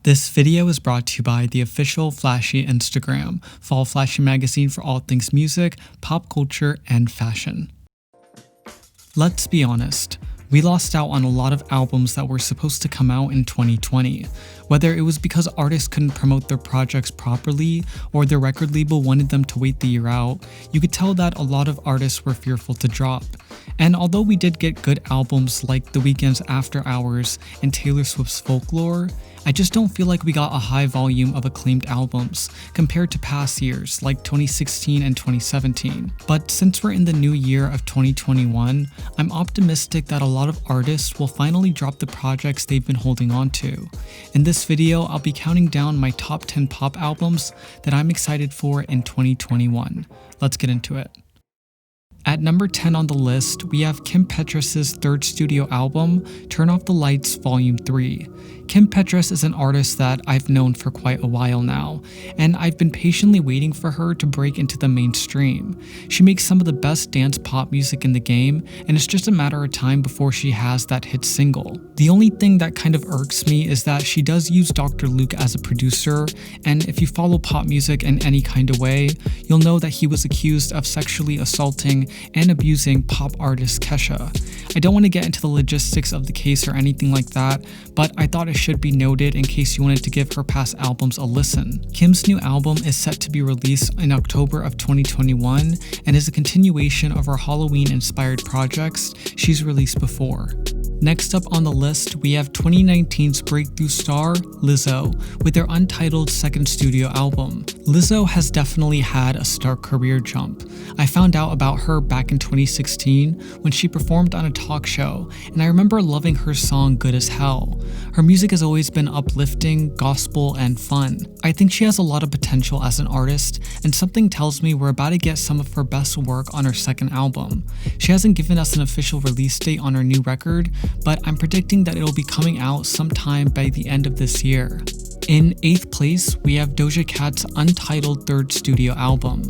This video is brought to you by the official Flashy Instagram. Follow Flashy Magazine for all things music, pop culture, and fashion. Let's be honest, we lost out on a lot of albums that were supposed to come out in 2020. Whether it was because artists couldn't promote their projects properly or their record label wanted them to wait the year out, you could tell that a lot of artists were fearful to drop. And although we did get good albums like The Weeknd's After Hours and Taylor Swift's Folklore, I just don't feel like we got a high volume of acclaimed albums compared to past years like 2016 and 2017. But since we're in the new year of 2021, I'm optimistic that a lot of artists will finally drop the projects they've been holding on to. In this video, I'll be counting down my top 10 pop albums that I'm excited for in 2021. Let's get into it. At number 10 on the list, we have Kim Petras' third studio album, Turn Off the Lights Volume 3. Kim Petras is an artist that I've known for quite a while now, and I've been patiently waiting for her to break into the mainstream. She makes some of the best dance pop music in the game, and it's just a matter of time before she has that hit single. The only thing that kind of irks me is that she does use Dr. Luke as a producer, and if you follow pop music in any kind of way, you'll know that he was accused of sexually assaulting and abusing pop artist Kesha. I don't want to get into the logistics of the case or anything like that, but I thought it should be noted in case you wanted to give her past albums a listen. Kim's new album is set to be released in October of 2021 and is a continuation of her Halloween-inspired projects she's released before. Next up on the list, we have 2019's breakthrough star, Lizzo, with their untitled second studio album. Lizzo has definitely had a stark career jump. I found out about her back in 2016 when she performed on a talk show, and I remember loving her song Good as Hell. Her music has always been uplifting, gospel, and fun. I think she has a lot of potential as an artist, and something tells me we're about to get some of her best work on her second album. She hasn't given us an official release date on her new record, but I'm predicting that it'll be coming out sometime by the end of this year. In 8th place, we have Doja Cat's untitled third studio album.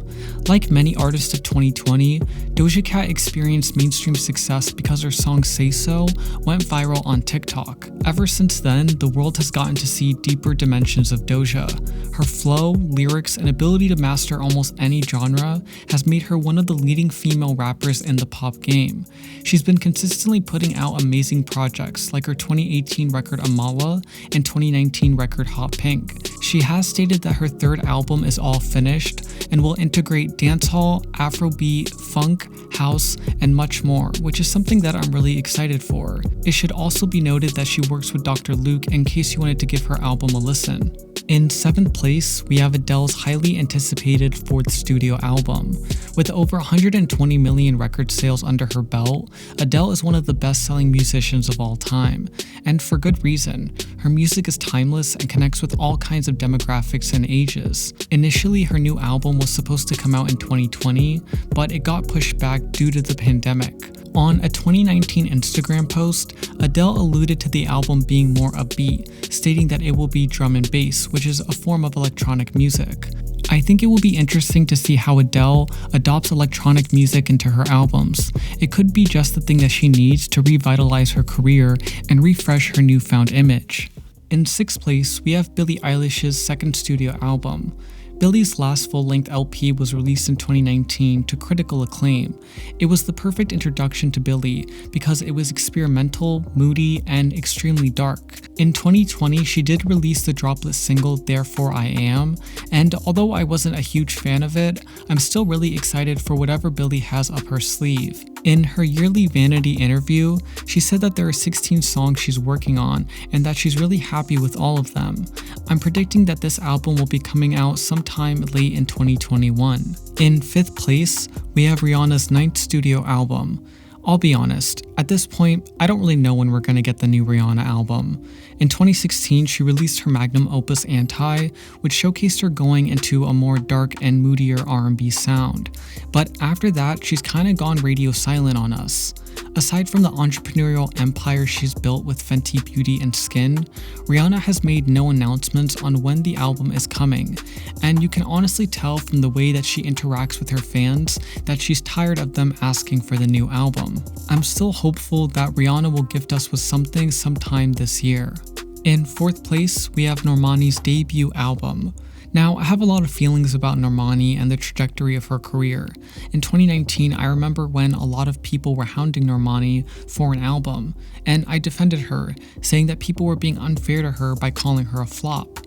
Like many artists of 2020, Doja Cat experienced mainstream success because her song Say So went viral on TikTok. Ever since then, the world has gotten to see deeper dimensions of Doja. Her flow, lyrics, and ability to master almost any genre has made her one of the leading female rappers in the pop game. She's been consistently putting out amazing projects like her 2018 record Amala and 2019 record Hot Pink. She has stated that her third album is all finished and will integrate dancehall, Afrobeat, funk, house, and much more, which is something that I'm really excited for. It should also be noted that she works with Dr. Luke in case you wanted to give her album a listen. In 7th place, we have Adele's highly anticipated 4th studio album. With over 120 million record sales under her belt, Adele is one of the best-selling musicians of all time, and for good reason. Her music is timeless and connects with all kinds of demographics and ages. Initially, her new album was supposed to come out in 2020, but it got pushed back due to the pandemic. On a 2019 Instagram post, Adele alluded to the album being more upbeat, stating that it will be drum and bass, which is a form of electronic music. I think it will be interesting to see how Adele adopts electronic music into her albums. It could be just the thing that she needs to revitalize her career and refresh her newfound image. In 6th place, we have Billie Eilish's second studio album. Billie's last full-length LP was released in 2019 to critical acclaim. It was the perfect introduction to Billie because it was experimental, moody, and extremely dark. In 2020, she did release the droplet single Therefore I Am, and although I wasn't a huge fan of it, I'm still really excited for whatever Billie has up her sleeve. In her yearly Vanity interview, she said that there are 16 songs she's working on and that she's really happy with all of them. I'm predicting that this album will be coming out sometime late in 2021. In 5th place, we have Rihanna's 9th studio album. I'll be honest, at this point, I don't really know when we're gonna get the new Rihanna album. In 2016, she released her magnum opus Anti, which showcased her going into a more dark and moodier R&B sound. But after that, she's kinda gone radio silent on us. Aside from the entrepreneurial empire she's built with Fenty Beauty and Skin, Rihanna has made no announcements on when the album is coming, and you can honestly tell from the way that she interacts with her fans that she's tired of them asking for the new album. I'm still hopeful that Rihanna will gift us with something sometime this year. In 4th place, we have Normani's debut album. Now, I have a lot of feelings about Normani and the trajectory of her career. In 2019, I remember when a lot of people were hounding Normani for an album, and I defended her, saying that people were being unfair to her by calling her a flop.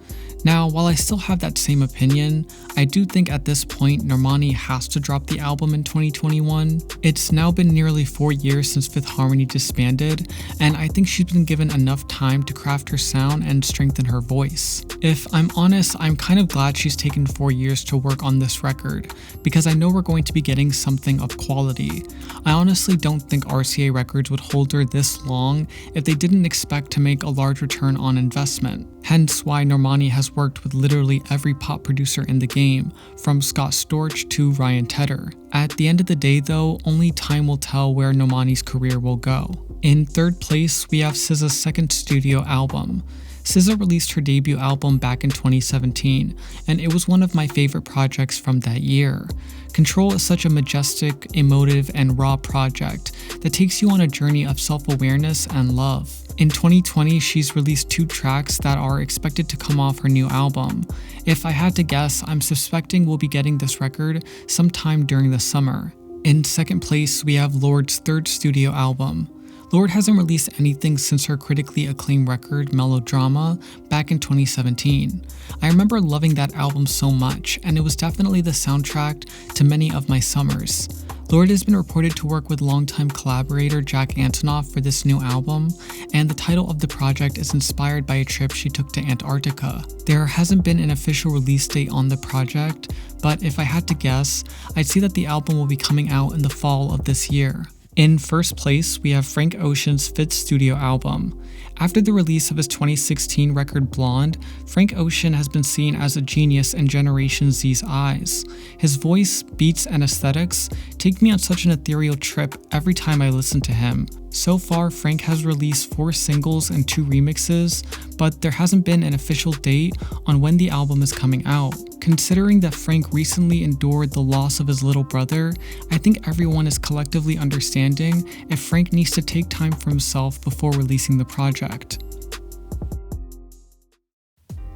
Now, while I still have that same opinion, I do think at this point Normani has to drop the album in 2021. It's now been nearly 4 years since Fifth Harmony disbanded, and I think she's been given enough time to craft her sound and strengthen her voice. If I'm honest, I'm kind of glad she's taken 4 years to work on this record, because I know we're going to be getting something of quality. I honestly don't think RCA Records would hold her this long if they didn't expect to make a large return on investment. Hence why Normani has worked with literally every pop producer in the game, from Scott Storch to Ryan Tedder. At the end of the day though, only time will tell where Normani's career will go. In 3rd place, we have SZA's second studio album. SZA released her debut album back in 2017, and it was one of my favorite projects from that year. Control is such a majestic, emotive, and raw project that takes you on a journey of self-awareness and love. In 2020, she's released 2 tracks that are expected to come off her new album. If I had to guess, I'm suspecting we'll be getting this record sometime during the summer. In 2nd place, we have Lorde's 3rd studio album. Lorde hasn't released anything since her critically acclaimed record, Melodrama, back in 2017. I remember loving that album so much, and it was definitely the soundtrack to many of my summers. Lorde has been reported to work with longtime collaborator Jack Antonoff for this new album, and the title of the project is inspired by a trip she took to Antarctica. There hasn't been an official release date on the project, but if I had to guess, I'd say that the album will be coming out in the fall of this year. In 1st place, we have Frank Ocean's 5th studio album. After the release of his 2016 record Blonde, Frank Ocean has been seen as a genius in Generation Z's eyes. His voice, beats, and aesthetics take me on such an ethereal trip every time I listen to him. So far, Frank has released 4 singles and 2 remixes, but there hasn't been an official date on when the album is coming out. Considering that Frank recently endured the loss of his little brother, I think everyone is collectively understanding if Frank needs to take time for himself before releasing the project.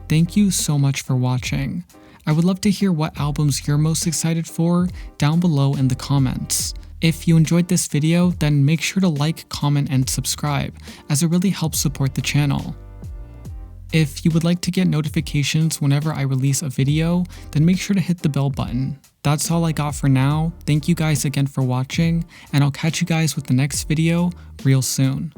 Thank you so much for watching. I would love to hear what albums you're most excited for down below in the comments. If you enjoyed this video, then make sure to like, comment, and subscribe, as it really helps support the channel. If you would like to get notifications whenever I release a video, then make sure to hit the bell button. That's all I got for now. Thank you guys again for watching, and I'll catch you guys with the next video real soon.